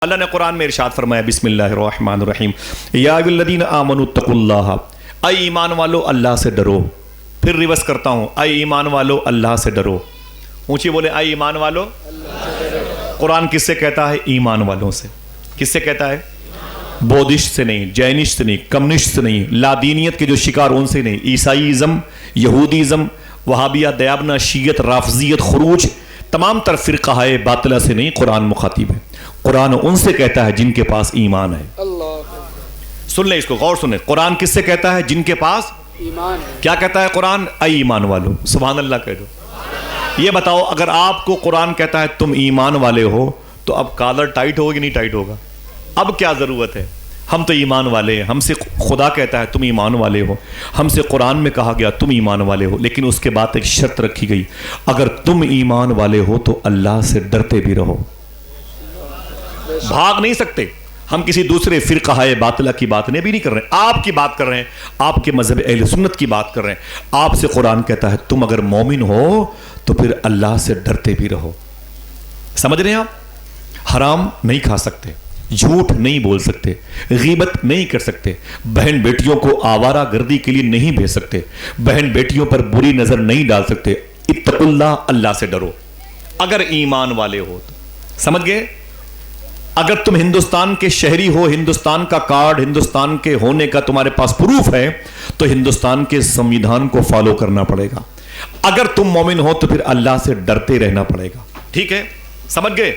اللہ نے قرآن میں ارشاد فرمایا بسم اللہ الرحمن الرحیم یا ایھا آمنوا اتقوا اللہ، اے ایمان والو اللہ سے ڈرو. پھر ریورس کرتا ہوں، اے ایمان والو اللہ سے ڈرو. اونچی بولے اے ایمان والو. قرآن کس سے کہتا ہے؟ ایمان والوں سے. کس سے کہتا ہے؟ بودھسٹ سے نہیں، جینسٹ سے نہیں، کمیونسٹ سے نہیں، لادینیت کے جو شکار ان سے نہیں، عیسائیزم، یہودیزم، وہابیہ، دیابنا، شیعت، رافضیت، خروج، تمام تر فرقہ باطلہ سے نہیں. قرآن مخاطب ہے. قرآن ان سے کہتا ہے جن کے پاس ایمان ہے. سن لیں اس کو، غور سنیں. قرآن کس سے کہتا ہے؟ جن کے پاس ایمان ہے. کیا کہتا ہے قرآن؟ اے ایمان والو. سبحان اللہ کہہ دو. یہ بتاؤ اگر آپ کو قرآن کہتا ہے تم ایمان والے ہو تو اب کالر ٹائٹ ہوگا کہ نہیں ٹائٹ ہوگا؟ اب کیا ضرورت ہے؟ ہم تو ایمان والے ہیں. ہم سے خدا کہتا ہے تم ایمان والے ہو، ہم سے قرآن میں کہا گیا تم ایمان والے ہو، لیکن اس کے بعد ایک شرط رکھی گئی، اگر تم ایمان والے ہو تو اللہ سے ڈرتے بھی رہو. بھاگ نہیں سکتے. ہم کسی دوسرے فرقہ باطلہ کی بات نہیں بھی نہیں کر رہے ہیں، آپ کی بات کر رہے ہیں، آپ کے مذہب اہل سنت کی بات کر رہے ہیں. آپ سے قرآن کہتا ہے تم اگر مومن ہو تو پھر اللہ سے ڈرتے بھی رہو. سمجھ رہے ہیں آپ؟ حرام نہیں کھا سکتے، جھوٹ نہیں بول سکتے، غیبت نہیں کر سکتے، بہن بیٹیوں کو آوارہ گردی کے لیے نہیں بھیج سکتے، بہن بیٹیوں پر بری نظر نہیں ڈال سکتے. اتقوا اللہ، اللہ سے ڈرو اگر ایمان والے ہو تو. سمجھ گئے؟ اگر تم ہندوستان کے شہری ہو، ہندوستان کا کارڈ، ہندوستان کے ہونے کا تمہارے پاس پروف ہے، تو ہندوستان کے سنویدھان کو فالو کرنا پڑے گا. اگر تم مومن ہو تو پھر اللہ سے ڈرتے رہنا پڑے گا. ٹھیک ہے؟ سمجھ گئے؟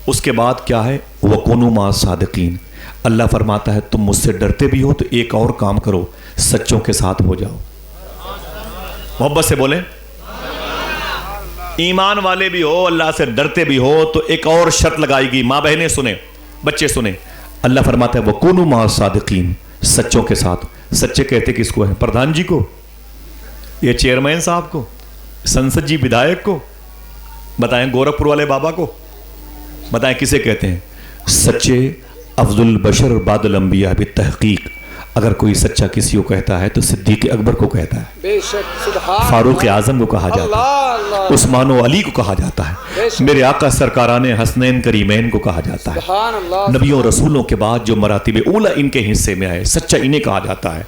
اس کے بعد کیا ہے؟ وَكُونُوا مَعَ الصَّادِقِينَ. اللہ فرماتا ہے تم مجھ سے ڈرتے بھی ہو تو ایک اور کام کرو، سچوں کے ساتھ ہو جاؤ. محبت سے بولیں. ایمان والے بھی ہو، اللہ سے ڈرتے بھی ہو تو ایک اور شرط لگائی گی. ماں بہنیں سنیں، بچے سنیں. اللہ فرماتا ہے وَكُونُوا مَعَ الصَّادِقِينَ، سچوں کے ساتھ. سچے کہتے کس کو ہیں؟ پردھان جی کو، یہ چیئرمین صاحب کو، سنسد جی ودھائک کو، بتائیں گورکھپور والے بابا کو، بتائیں کسے کہتے ہیں؟ سچے افضل البشر بعد الانبیاء بالتحقیق. اگر کوئی سچا کسی کو کہتا ہے تو صدیق اکبر کو کہتا ہے، فاروق اعظم کو کہا جاتا ہے، عثمان و علی کو کہا جاتا ہے، میرے آقا سرکاران حسنین کریمین کو کہا جاتا ہے. نبیوں رسولوں کے بعد جو مراتب اولا ان کے حصے میں آئے، سچا انہیں کہا جاتا ہے.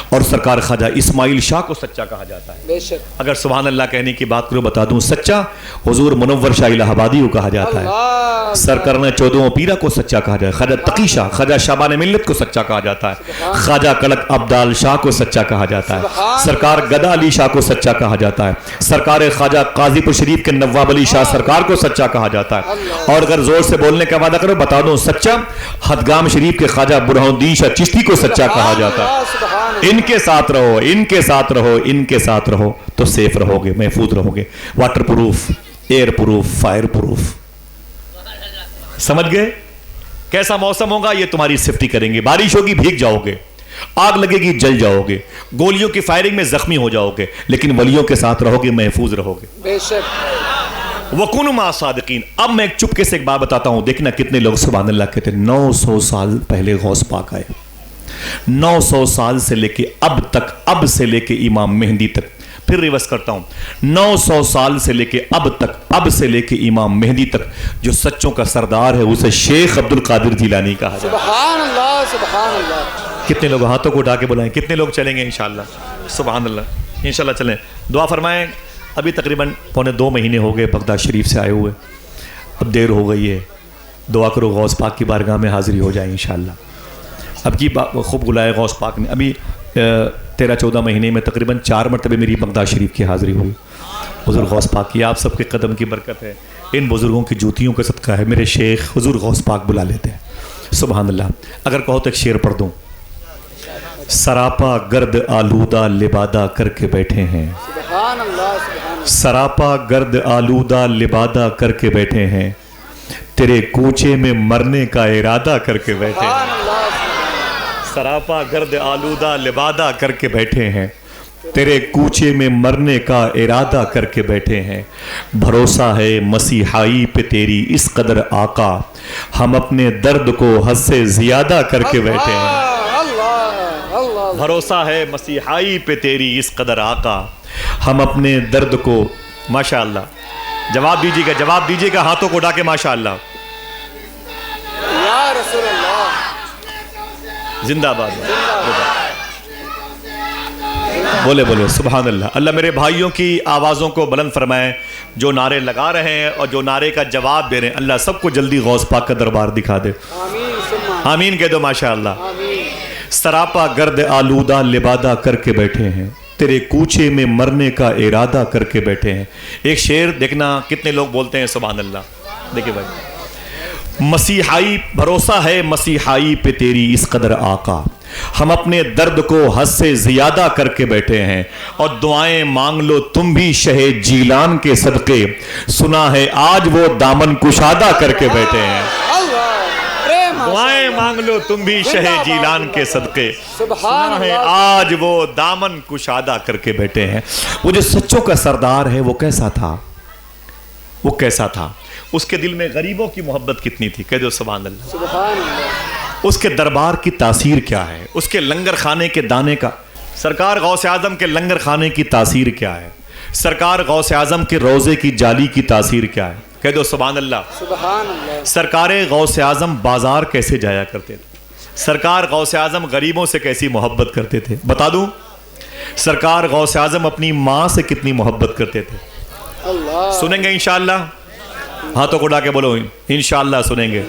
اور سرکار خواجہ اسماعیل شاہ کو سچا کہا جاتا ہے. اگر سبحان اللہ کہنے کی بات کرو بتا دوں، سچا حضور منور شاہ الہ آبادی کو کہا جاتا ہے، سرکرنے 14 پیرہ کو سچا کہا جاتا ہے، خواجہ تقی شاہ، خواجہ شابان ملت کو سچا کہا جاتا ہے، خواجہ کلک عبدال شاہ کو سچا کہا جاتا ہے، سرکار گدا علی شاہ کو سچا کہا جاتا ہے، سرکار خواجہ قاضی پور شریف کے نواب علی شاہ سرکار کو سچا کہا جاتا ہے. اور اگر زور سے بولنے کا وعدہ کرو بتا دوں، سچا حدگام شریف کے خواجہ برہان الدین شاہ چشتی کو سچا کہا جاتا ہے. ان کے ساتھ رہو، ان کے ساتھ رہو، ان کے ساتھ رہو تو سیف رہو گے، محفوظ رہو گے. Waterproof, airproof, fireproof. سمجھ گئے؟ کیسا موسم ہوگا یہ تمہاری سیفٹی کریں گے. بارش ہوگی بھیگ جاؤ گے، آگ لگے گی جل جاؤ گے، گولیوں کی فائرنگ میں زخمی ہو جاؤ گے، لیکن ولیوں کے ساتھ رہو گے، محفوظ رہو گے. بے شک. وَكُونُوا مَعَ الصَّادِقِينَ. اب میں ایک چپکے سے ایک بات بتاتا ہوں، دیکھنا کتنے لوگ سبحان اللہ کہتے ہیں. 900 سال پہلے غوث پاک آئے، 900 سال سے لے کے اب تک، اب سے لے کے امام مہدی تک. پھر ریورس کرتا ہوں، 900 سال سے لے کے اب تک، اب سے لے کے امام مہدی تک جو سچوں کا سردار ہے اسے شیخ عبد القادر جیلانی کہا جاتا ہے. سبحان اللہ، سبحان اللہ. کتنے لوگ ہاتھوں کو اٹھا کے بلائیں، کتنے لوگ چلیں گے انشاءاللہ؟ سبحان اللہ، انشاءاللہ چلیں. دعا فرمائیں. ابھی تقریباً 2.25 مہینے ہو گئے بغداد شریف سے آئے ہوئے، اب دیر ہو گئی ہے. دعا کرو غوث پاک کی بارگاہ میں حاضری ہو جائے انشاءاللہ. اب کی خوب بلائے غوث پاک نے. ابھی 13-14 مہینے میں تقریباً 4 مرتبہ میری بغداد شریف کی حاضری ہوئی. حضور غوث پاک کی، آپ سب کے قدم کی برکت ہے، ان بزرگوں کی جوتیوں کا صدقہ ہے. میرے شیخ حضور غوث پاک بلا لیتے ہیں. سبحان اللہ. اگر کہو تو ایک شعر پڑھ دوں. سراپا گرد آلودہ لبادہ کر کے بیٹھے ہیں، سراپا گرد آلودہ لبادہ کر کے بیٹھے ہیں، تیرے کوچے میں مرنے کا ارادہ کر کے بیٹھے ہیں. سراپا گرد آلودہ لبادہ کر کے بیٹھے ہیں، تیرے کوچے میں مرنے کا ارادہ کر کے بیٹھے ہیں. بھروسہ ہے مسیحائی پہ تیری اس قدر آقا، ہم اپنے درد کو حد سے زیادہ کر کے بیٹھے ہیں. بھروسہ ہے مسیحائی پہ تیری اس قدر آقا، ہم اپنے درد کو. ماشاءاللہ. جواب دیجیے گا، جواب دیجیے گا ہاتھوں کو اٹھا کے. ماشاءاللہ. زندہ باد. بولے بولے سبحان اللہ. اللہ میرے بھائیوں کی آوازوں کو بلند فرمائے, جو نعرے لگا رہے ہیں اور جو نعرے کا جواب دے رہے ہیں, اللہ سب کو جلدی غوث پاک کا دربار دکھا دے. آمین کہہ دو ماشاء اللہ. سراپا گرد آلودہ لبادہ کر کے بیٹھے ہیں, تیرے کوچے میں مرنے کا ارادہ کر کے بیٹھے ہیں. ایک شعر دیکھنا کتنے لوگ بولتے ہیں سبحان اللہ. دیکھیں بھائی, مسیحائی بھروسہ ہے مسیحائی پہ تیری اس قدر آقا, ہم اپنے درد کو حد سے زیادہ کر کے بیٹھے ہیں, اور دعائیں مانگ لو تم بھی شہ جیلان کے صدقے, سنا ہے آج وہ دامن کشادہ کر کے بیٹھے ہیں. دعائیں مانگ لو تم بھی شہ جیلان کے صدقے, سنا ہے آج وہ دامن کشادہ کر کے بیٹھے ہیں. وہ جو سچوں کا سردار ہے وہ کیسا تھا, وہ کیسا تھا, اس کے دل میں غریبوں کی محبت کتنی تھی, کہہ دو سبحان اللہ. سبحان اللہ. اس کے دربار کی تاثیر کیا ہے, اس کے لنگر خانے کے دانے کا, سرکار غوث اعظم کے لنگر خانے کی تاثیر کیا ہے, سرکار غوث اعظم کے روزے کی جالی کی تاثیر کیا ہے, کہہ دو سبحان اللہ. سبحان اللہ. سرکار غوث اعظم بازار کیسے جایا کرتے تھے, سرکار غوث اعظم غریبوں سے کیسی محبت کرتے تھے, بتا دوں سرکار غوث اعظم اپنی ماں سے کتنی محبت کرتے تھے. سنیں گے انشاءاللہ, ہاتھوں کو اٹھا کے بولو انشاءاللہ سنیں گے.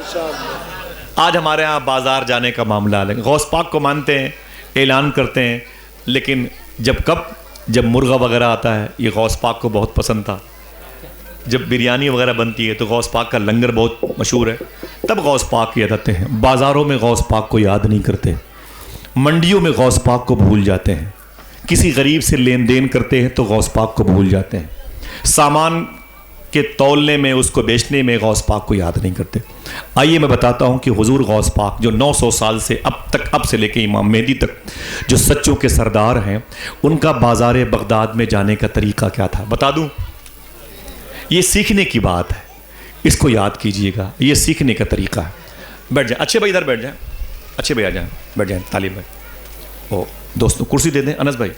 آج ہمارے ہاں بازار جانے کا معاملہ ہے, غوث پاک کو مانتے ہیں, اعلان کرتے ہیں, لیکن جب مرغہ وغیرہ آتا ہے, یہ غوث پاک کو بہت پسند تھا. جب بریانی وغیرہ بنتی ہے تو غوث پاک کا لنگر بہت مشہور ہے, تب غوث پاک کی عادتیں ہیں. بازاروں میں غوث پاک کو یاد نہیں کرتے, منڈیوں میں غوث پاک کو بھول جاتے ہیں, کسی غریب سے لین دین کرتے ہیں تو غوث پاک کو بھول جاتے ہیں, سامان کے تولنے میں اس کو بیچنے میں غوث پاک کو یاد نہیں کرتے. آئیے میں بتاتا ہوں کہ حضور غوث پاک جو 900 سال سے اب سے لے کے امام مہدی تک جو سچوں کے سردار ہیں, ان کا بازار بغداد میں جانے کا طریقہ کیا تھا بتا دوں. یہ سیکھنے کی بات ہے, اس کو یاد کیجئے گا, یہ سیکھنے کا طریقہ ہے. بیٹھ جائیں اچھے بھائی, ادھر بیٹھ جائیں, اچھے بھائی آ جائیں, بیٹھ جائیں. طالب بھائی, دوستوں کرسی دے دیں, انس بھائی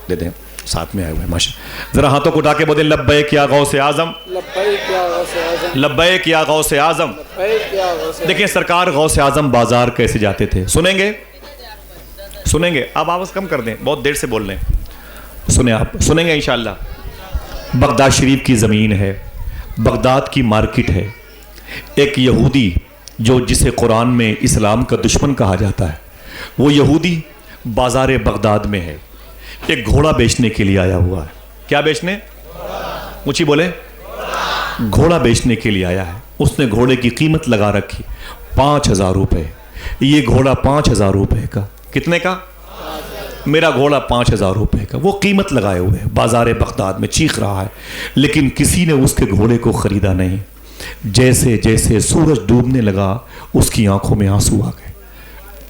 دے دیں, ساتھ میں آئے ہوئے ماشاء. ذرا ہاتھوں کو اٹھا کے بولیں لبیک یا غوث اعظم, لبیک یا غوث اعظم. دیکھیں سرکار غوث اعظم بازار کیسے جاتے تھے, سنیں گے, سنیں گے. آپ آواز کم کر دیں, بہت دیر سے بول رہے ہیں, سنیں آپ, سنیں گے انشاءاللہ. بغداد شریف کی زمین ہے, بغداد کی مارکیٹ ہے. ایک یہودی جو جسے قرآن میں اسلام کا دشمن کہا جاتا ہے, وہ یہودی بازار بغداد میں ہے, ایک گھوڑا بیچنے کے لیے آیا ہوا ہے. کیا بیچنے, اونچی بولے, گھوڑا بیچنے کے لیے آیا ہے. اس نے گھوڑے کی قیمت لگا رکھی 5,000 روپے. یہ گھوڑا 5,000 روپے کا, کتنے کا, میرا گھوڑا 5,000 روپے کا. وہ قیمت لگائے ہوئے بازار بغداد میں چیخ رہا ہے, لیکن کسی نے اس کے گھوڑے کو خریدا نہیں. جیسے جیسے سورج ڈوبنے لگا اس کی آنکھوں میں آنسو آ گئے,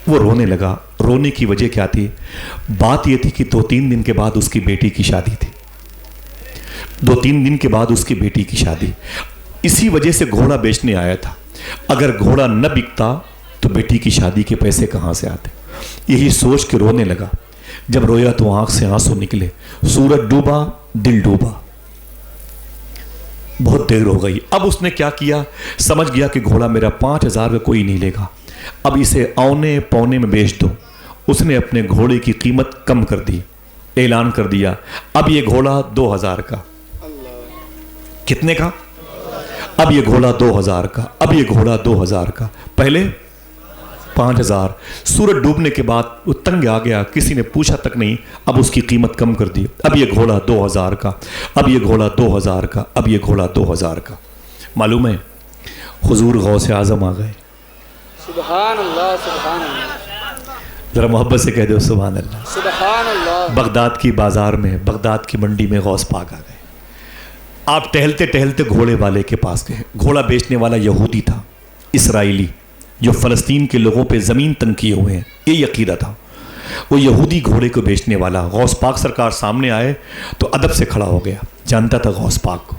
وہ رونے لگا. رونے کی وجہ کیا تھی, بات یہ تھی کہ 2-3 دن کے بعد اس کی بیٹی کی شادی تھی, 2-3 دن کے بعد اس کی بیٹی کی شادی. اسی وجہ سے گھوڑا بیچنے آیا تھا. اگر گھوڑا نہ بکتا تو بیٹی کی شادی کے پیسے کہاں سے آتے. یہی سوچ کے رونے لگا. جب رویا تو آنکھ سے آنسو نکلے. سورج ڈوبا, دل ڈوبا, بہت دیر ہو گئی. اب اس نے کیا کیا, سمجھ گیا کہ گھوڑا میرا 5,000 کا کوئی نہیں لے گا, اب اسے اونے پونے میں بیچ دو. اس نے اپنے گھوڑے کی قیمت کم کر دی, اعلان کر دیا اب یہ گھوڑا 2,000 کا. کتنے کا, اب یہ گھوڑا 2,000 کا, اب یہ گھوڑا 2,000 کا. پہلے 5,000. سورج ڈوبنے کے بعد وہ تنگ آ گیا, کسی نے پوچھا تک نہیں, اب اس کی قیمت کم کر دی. اب یہ گھوڑا 2,000 کا, اب یہ گھوڑا 2,000 کا, اب یہ گھوڑا 2,000 کا. معلوم ہے حضور غوث اعظم آ گئے. سبحان اللہ, سبحان اللہ. ذرا محبت سے کہہ دو سبحان اللہ, سبحان اللہ. بغداد کی بازار میں, بغداد کی منڈی میں غوث پاک آ گئے. آپ ٹہلتے ٹہلتے گھوڑے والے کے پاس گئے. گھوڑا بیچنے والا یہودی تھا, اسرائیلی, جو فلسطین کے لوگوں پہ زمین تنگ کیے ہوئے ہیں, یہ عقیدہ تھا. وہ یہودی گھوڑے کو بیچنے والا غوث پاک سرکار سامنے آئے تو ادب سے کھڑا ہو گیا, جانتا تھا غوث پاک کو.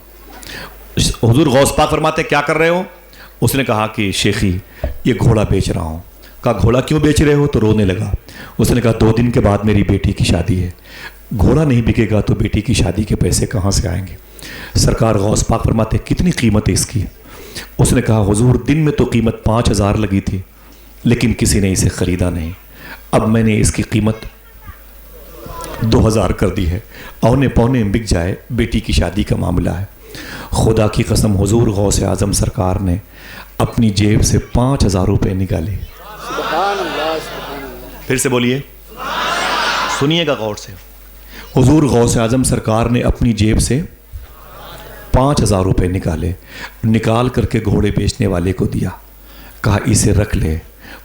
حضور غوث پاک فرماتے کیا کر رہے ہو. اس نے کہا کہ شیخی یہ گھوڑا بیچ رہا ہوں. کہا گھوڑا کیوں بیچ رہے ہو, تو رونے لگا. اس نے کہا 2 دن کے بعد میری بیٹی کی شادی ہے, گھوڑا نہیں بکے گا تو بیٹی کی شادی کے پیسے کہاں سے آئیں گے. سرکار غوث پاک فرماتے کتنی قیمت ہے اس کی. اس نے کہا حضور دن میں تو قیمت 5,000 لگی تھی, لیکن کسی نے اسے خریدا نہیں. اب میں نے اس کی قیمت 2000 کر دی ہے، اونے پونے بک جائے، بیٹی کی شادی کا معاملہ ہے۔ خدا کی قسم حضور غوث اعظم سرکار نے اپنی جیب سے 5000 روپے نکالے۔ سبحان اللہ سبحان اللہ۔ پھر سے بولیے، سنیے گا غور سے، حضور غوث اعظم سرکار نے اپنی جیب سے 5000 روپے نکالے، نکال کر کے گھوڑے بیچنے والے کو دیا، کہا اسے رکھ لے۔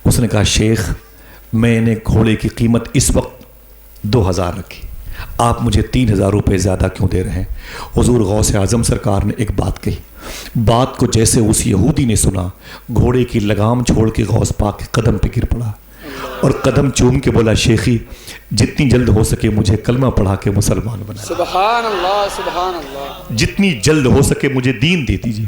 اس نے کہا شیخ میں نے گھوڑے کی قیمت اس وقت 2000 رکھی، آپ مجھے 3000 روپے زیادہ کیوں دے رہے ہیں؟ حضور غوث اعظم سرکار نے ایک بات کہی، بات کو جیسے اس یہودی نے سنا، گھوڑے کی لگام چھوڑ کے غوث پاک کے قدم پہ گر پڑا اور قدم چوم کے بولا شیخی جتنی جلد ہو سکے مجھے کلمہ پڑھا کے مسلمان بنا، سبحان اللہ سبحان اللہ۔ جتنی جلد ہو سکے مجھے دین دے دیجیے،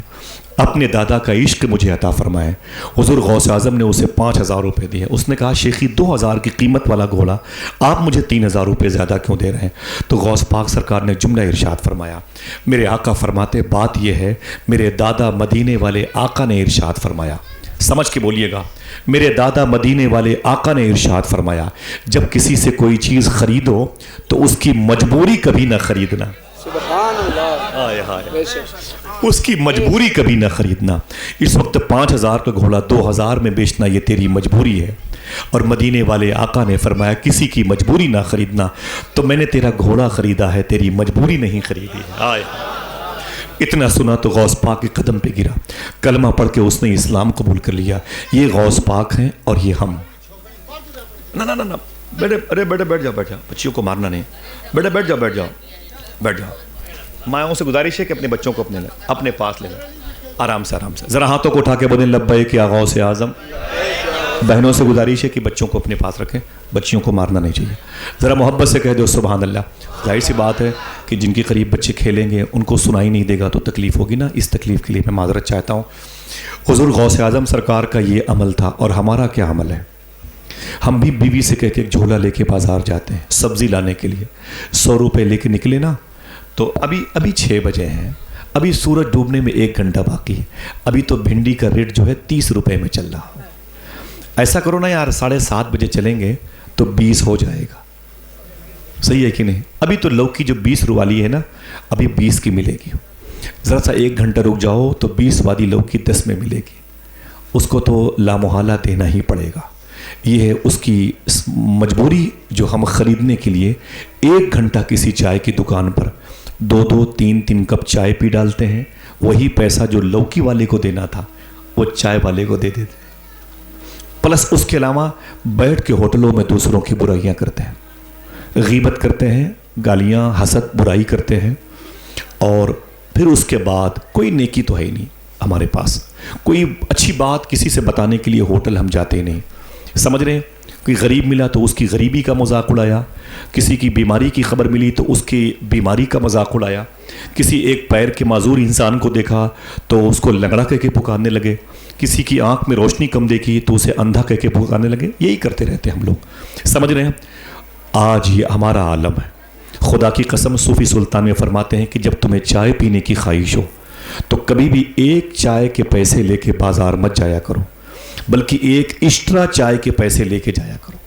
اپنے دادا کا عشق مجھے عطا فرمائے۔ حضور غوث اعظم نے اسے 5000 روپے دیے۔ اس نے کہا شیخی 2000 کی قیمت والا گھوڑا آپ مجھے 3000 روپے زیادہ کیوں دے رہے ہیں؟ تو غوث پاک سرکار نے جملہ ارشاد فرمایا، میرے آقا فرماتے بات یہ ہے میرے دادا مدینے والے آقا نے ارشاد فرمایا، سمجھ کے بولیے گا، میرے دادا مدینے والے آقا نے ارشاد فرمایا جب کسی سے کوئی چیز خریدو تو اس کی مجبوری کبھی نہ خریدنا، سبحان اللہ، آئے ہائے، بے شک، اس کی مجبوری کبھی نہ خریدنا۔ اس وقت 5000 کا گھوڑا 2000 میں بیچنا یہ تیری مجبوری ہے، اور مدینے والے آقا نے فرمایا کسی کی مجبوری نہ خریدنا، تو میں نے تیرا گھوڑا خریدا ہے، تیری مجبوری نہیں خریدی ہے۔ آئے اتنا سنا تو غوث پاک کے قدم پہ گرا، کلمہ پڑھ کے اس نے اسلام قبول کر لیا۔ یہ غوث پاک ہیں اور یہ ہم۔ نہ نہ نہ بیٹے، ارے بیٹے بیٹھ جاؤ، بیٹھ جاؤ، بچیوں کو مارنا نہیں، بیٹے بیٹھ جاؤ، بیٹھ جاؤ، بیٹھ جاؤ۔ مائوں سے گزارش ہے کہ اپنے بچوں کو اپنے پاس لے لیں، آرام سے آرام سے، ذرا ہاتھوں کو اٹھا کے بولیں لبیک یا غوث اعظم۔ بہنوں سے گزارش ہے کہ بچوں کو اپنے پاس رکھیں، بچیوں کو مارنا نہیں چاہیے، ذرا محبت سے کہہ دو سبحان اللہ۔ ظاہر سی بات ہے کہ جن کے قریب بچے کھیلیں گے ان کو سنائی نہیں دے گا تو تکلیف ہوگی نا، اس تکلیف کے لیے میں معذرت چاہتا ہوں۔ حضور غوث اعظم سرکار کا یہ عمل تھا، اور ہمارا کیا عمل ہے؟ ہم بھی بیوی سے کہہ کے ایک جھولا لے کے بازار جاتے ہیں سبزی لانے کے لیے، 100 روپے لے کے نکلے نا، تو ابھی 6 بجے ہیں، ابھی سورج ڈوبنے میں 1 گھنٹہ باقی ہے، ابھی تو بھنڈی کا ریٹ جو ہے 30 روپے میں چل رہا ہے۔ ایسا کرو نا یار 7:30 بجے چلیں گے تو 20 ہو جائے گا، صحیح ہے کہ نہیں؟ ابھی تو لوکی جو 20 والی ہے نا ابھی 20 کی ملے گی، ذرا سا 1 گھنٹہ رک جاؤ تو 20 والی لوکی 10 میں ملے گی، اس کو تو لامحالہ دینا ہی پڑے گا۔ یہ ہے اس کی مجبوری جو ہم خریدنے کے لیے 1 گھنٹہ کسی چائے کی دکان پر 2 3 کپ چائے پی ڈالتے ہیں، وہی پیسہ جو لوکی والے کو دینا تھا وہ چائے والے کو دے دیتے ہیں، پلس اس کے علاوہ بیٹھ کے ہوٹلوں میں دوسروں کی برائیاں کرتے ہیں، غیبت کرتے ہیں، گالیاں حسد برائی کرتے ہیں، اور پھر اس کے بعد کوئی نیکی تو ہے ہی نہیں ہمارے پاس، کوئی اچھی بات کسی سے بتانے کے لیے ہوٹل ہم جاتے ہی نہیں، سمجھ رہے ہیں؟ کوئی غریب ملا تو اس کی غریبی کا مذاق اڑایا، کسی کی بیماری کی خبر ملی تو اس کی بیماری کا مذاق اڑایا، کسی ایک پیر کے معذور انسان کو دیکھا تو اس کو لنگڑا کہہ کے پکارنے لگے، کسی کی آنکھ میں روشنی کم دیکھی تو اسے اندھا کہہ کے پکارنے لگے، یہی کرتے رہتے ہم لوگ، سمجھ رہے ہیں؟ آج یہ ہمارا عالم ہے۔ خدا کی قسم صوفی سلطان میں فرماتے ہیں کہ جب تمہیں چائے پینے کی خواہش ہو تو کبھی بھی ایک چائے کے پیسے لے کے بازار مت جایا کرو، بلکہ ایک ایکسٹرا چائے کے پیسے لے کے جایا کرو۔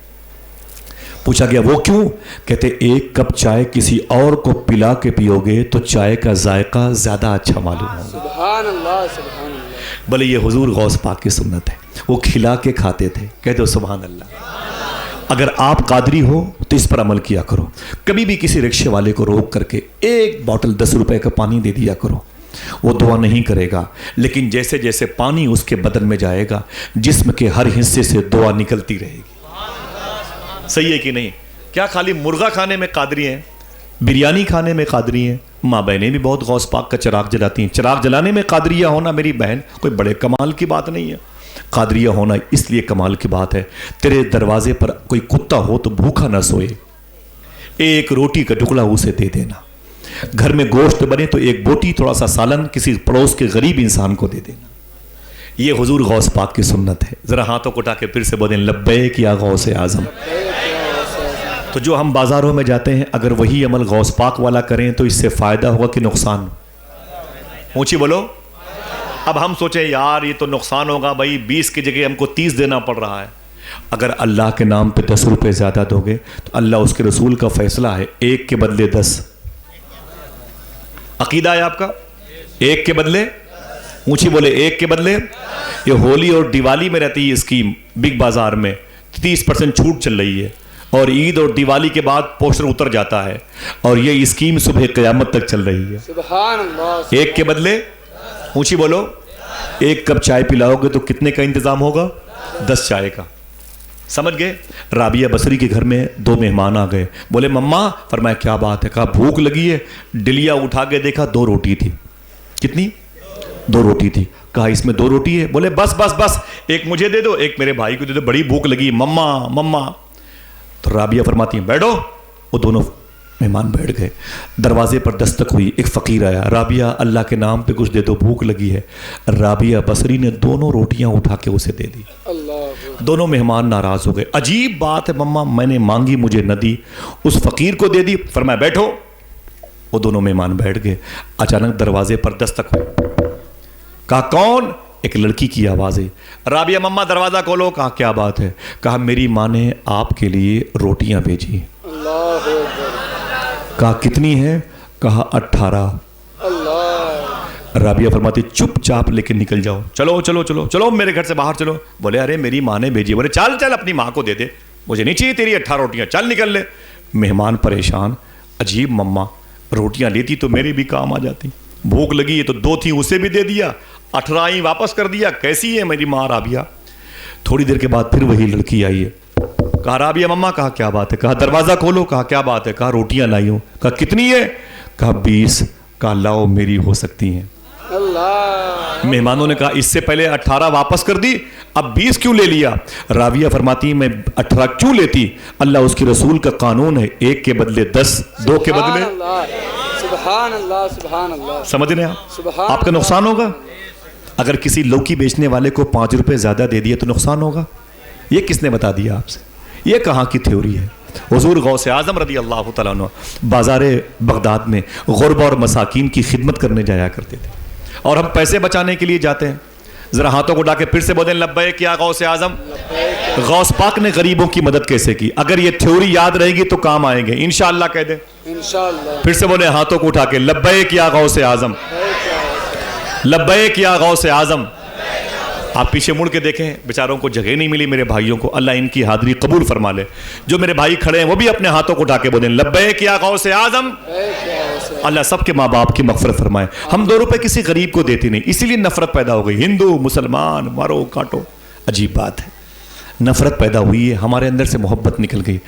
پوچھا گیا وہ کیوں؟ کہتے 1 کپ چائے کسی اور کو پلا کے پیو گے تو چائے کا ذائقہ زیادہ اچھا معلوم ہوگا۔ سبحان اللہ سبحان اللہ۔ بلے یہ حضور غوث پاک کی سنت ہے، وہ کھلا کے کھاتے تھے، کہتے ہو سبحان اللہ۔ اگر آپ قادری ہو تو اس پر عمل کیا کرو، کبھی بھی کسی رکشے والے کو روک کر کے 1 بوتل 10 روپے کا پانی دے دیا کرو، وہ دعا نہیں کرے گا، لیکن جیسے جیسے پانی اس کے بدن میں جائے گا جسم کے ہر حصے سے دعا نکلتی رہے گی، صحیح ہے کہ نہیں؟ کیا خالی مرغا کھانے میں قادری ہیں، بریانی کھانے میں قادری ہیں؟ ماں بہنیں بھی بہت غوث پاک کا چراغ جلاتی ہیں، چراغ جلانے میں قادریہ ہونا میری بہن کوئی بڑے کمال کی بات نہیں ہے، قادریہ ہونا اس لیے کمال کی بات ہے، تیرے دروازے پر کوئی کتا ہو تو بھوکا نہ سوئے، 1 روٹی کا ٹکڑا اسے دے دینا، گھر میں گوشت بنے تو 1 بوٹی تھوڑا سا سالن کسی پڑوس کے غریب انسان کو دے دینا، یہ حضور غوث پاک کی سنت ہے۔ ذرا ہاتھوں کو اٹھا کے پھر سے بولیں لبیک یا غوث اعظم۔ تو جو ہم بازاروں میں جاتے ہیں اگر وہی عمل غوث پاک والا کریں تو اس سے فائدہ ہوگا کہ نقصان؟ اونچی بولو۔ اب ہم سوچیں یار یہ تو نقصان ہوگا بھائی، 20 کی جگہ ہم کو 30 دینا پڑ رہا ہے، اگر اللہ کے نام پہ 10 روپے زیادہ دو گے تو اللہ اس کے رسول کا فیصلہ ہے 1 کے بدلے 10. عقیدہ ہے آپ کا؟ 1 کے بدلے، اونچی بولے 1 کے بدلے. یہ ہولی اور دیوالی میں رہتی ہے اسکیم، بگ بازار میں 30% چھوٹ چل رہی ہے، اور عید اور دیوالی کے بعد پوسٹر اتر جاتا ہے، اور یہ اسکیم صبح قیامت تک چل رہی ہے. سبحان اللہ. 1 کے بدلے، اونچی بولو، 1 کپ چائے پلاؤ گے تو کتنے کا انتظام ہوگا؟ 10 چائے کا. سمجھ گئے؟ رابعہ بصری کے گھر میں 2 مہمان آ گئے. بولے مما، فرمایا کیا بات ہے؟ کہا بھوک لگی ہے. ڈلیا اٹھا کے دیکھا 2 روٹی تھی. کتنی؟ 2 روٹی تھی. کہا اس میں 2 روٹی ہے. بولے بس بس بس، 1 مجھے دے دو، 1 میرے بھائی کو دے دو، بڑی بھوک لگی مما مما. تو رابعہ فرماتی ہیں بیٹھو. وہ دونوں مہمان بیٹھ گئے. دروازے پر دستک ہوئی. ایک فقیر آیا. رابعہ اللہ کے نام پہ کچھ دے دو، بھوک لگی ہے. رابعہ بصری نے دونوں روٹیاں اٹھا کے اسے دے دی. اللہ. دونوں مہمان ناراض ہو گئے. عجیب بات ہے مما، میں نے مانگی مجھے نہ دی، اس فقیر کو دے دی. فرمایا بیٹھو. وہ دونوں مہمان بیٹھ گئے. اچانک دروازے پر دستک ہوئی. کہا کون؟ ایک لڑکی کی آواز ہے. رابعہ مما دروازہ کھولو. کہا کیا بات ہے؟ کہا میری ماں نے آپ کے لیے روٹیاں بھیجی. اللہ اکبر. کہا کتنی ہے؟ کہا 18. اللہ. رابعہ فرماتی چپ چاپ لے کے نکل جاؤ، چلو چلو چلو چلو میرے گھر سے باہر چلو. بولے ارے میری ماں نے بھیجی. بولے چل چل اپنی ماں کو دے دے، مجھے نہیں چاہیے تیری 18 روٹیاں، چل نکل لے. مہمان پریشان. عجیب مما، روٹیاں لیتی تو میری بھی کام آ جاتی. بھوک لگی ہے تو 2 تھی اسے بھی دے دیا، 18 ہی واپس کر دیا. کیسی ہے میری ماں رابعہ؟ تھوڑی دیر کے بعد پھر وہی لڑکی آئی ہے. کہا رابعہ مما. کہا کیا بات ہے؟ کہا دروازہ کھولو. کہا کیا بات ہے؟ کہا روٹیاں لائی ہوں. کہا کتنی ہے؟ کہا 20. کہا لاؤ میری ہو سکتی ہیں. اللہ. مہمانوں نے کہا اس سے پہلے 18 واپس کر دی، اب 20 کیوں لے لیا؟ رابعہ فرماتی میں 18 کیوں لیتی؟ اللہ اس کے رسول کا قانون ہے 1 کے بدلے 10، 2 کے بدلے. سبحان اللہ. سبحان اللہ. سمجھ رہے ہیں آپ؟ سبحان آپ کا نقصان ہوگا. اگر کسی لوکی بیچنے والے کو 5 روپے زیادہ دے دیا تو نقصان ہوگا. یہ کس نے بتا دیا آپ سے؟ یہ کہاں کی تھیوری ہے؟ حضور غوث اعظم رضی اللہ تعالیٰ عنہ بازار بغداد میں غربا اور مساکین کی خدمت کرنے جایا کرتے تھے. اور ہم پیسے بچانے کے لیے جاتے ہیں. ذرا ہاتھوں کو اٹھا کے پھر سے بولیں لبیک یا غوث اعظم. غوث پاک نے غریبوں کی مدد کیسے کی؟ اگر یہ تھیوری یاد رہے گی تو کام آئیں گے انشاءاللہ. کہہ دیں انشاءاللہ. پھر سے بولیں ہاتھوں کو اٹھا کے لبیک یا غوث اعظم، لبیک یا غوث اعظم. آپ پیچھے مڑ کے دیکھیں، بیچاروں کو جگہ نہیں ملی میرے بھائیوں کو. اللہ ان کی حاضری قبول فرما لے. جو میرے بھائی کھڑے ہیں وہ بھی اپنے ہاتھوں کو اٹھا کے بولیں لبیک یا غوث اعظم. اللہ سب کے ماں باپ کی مغفرت فرمائے. ہم 2 روپے کسی غریب کو دیتے نہیں، اسی لیے نفرت پیدا ہو گئی. ہندو مسلمان مارو کاٹو. عجیب بات ہے، نفرت پیدا ہوئی ہے، ہمارے اندر سے محبت نکل گئی.